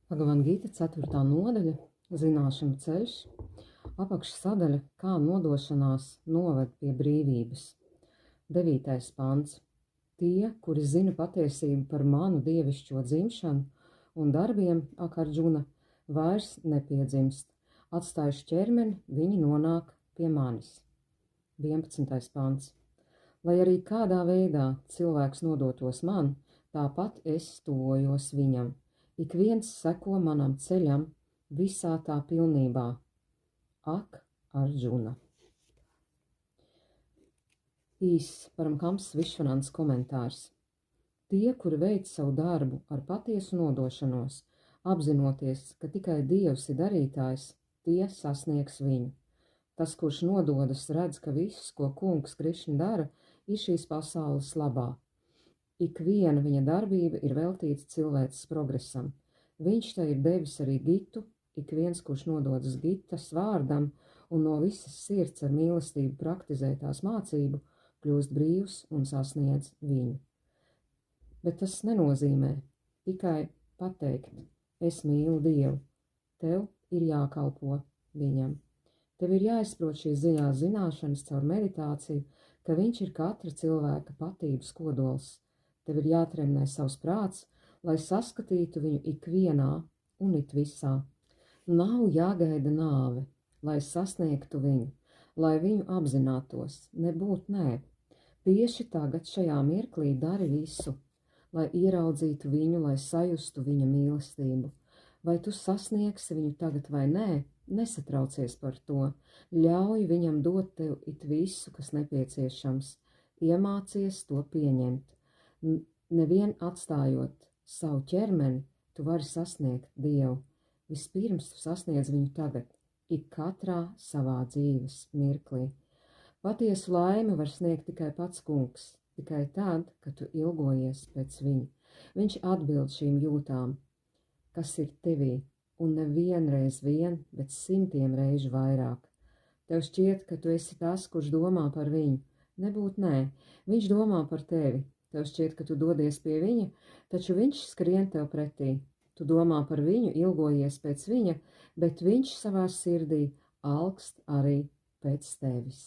Bhagavad Gīta 4. nodaļa, zināšanu ceļš, apakšsadaļa, kā nodošanās noved pie brīvības. 9. pants. Tie, kuri zina patiesību par manu dievišķo dzimšanu un darbiem, Arjuna, vairs nepiedzimst. Atstājuši ķermeni, viņi nonāk pie manis. 11. pants. Lai arī kādā veidā cilvēks nodotos man, tāpat es tuvojos viņam. Ik viens seko manam ceļam visā tā pilnībā. Ak, Arjuna. Īs Paramhams Višvanants komentārs. Tie, kuri veic savu darbu ar patiesu nodošanos, apzinoties, ka tikai Dievs ir darītājs, tie sasniegs viņu. Tas, kurš nododas, redz, ka viss, ko kungs Krišna dara, ir šīs pasaules labā. Ik viena viņa darbība ir veltīta cilvēces progresam. Viņš te ir devis arī Gitu, ik viens, kurš nododas Gitas vārdam un no visas sirds ar mīlestību praktizē tās mācību, kļūst brīvs un sasniedz viņu. Bet tas nenozīmē tikai pateikt, es mīlu Dievu. Tev ir jākalpo viņam. Tev ir jāizprot šīs dziļās zināšanas caur meditāciju, ka viņš ir katra cilvēka patības kodols. Tev ir jātrenē savs prāts, lai saskatītu viņu ikvienā un it visā. Nav jāgaida nāve, lai sasniegtu viņu, lai viņu apzinātos, nebūt nē. Tieši tagad šajā mirklī dari visu, lai ieraudzītu viņu, lai sajustu viņa mīlestību. Vai tu sasniegsi viņu tagad vai nē, nesatraucies par to. Ļauj viņam dot tev it visu, kas nepieciešams. Iemācies to pieņemt. Nevien atstājot savu ķermeni, tu vari sasniegt Dievu. Vispirms tu sasniedz viņu tagad, ik katrā savā dzīves mirklī. Patiesu laimi var sniegt tikai pats kungs, tikai tad, kad tu ilgojies pēc viņa. Viņš atbild šīm jūtām, kas ir tevī, un nevienreiz vien, bet 100 reižu vairāk. Tev šķiet, ka tu esi tas, kurš domā par viņu. Nebūt nē, viņš domā par tevi. Tev šķiet, ka tu dodies pie viņa, taču viņš skrien tev pretī. Tu domā par viņu, ilgojies pēc viņa, bet viņš savā sirdī alkst arī pēc tevis.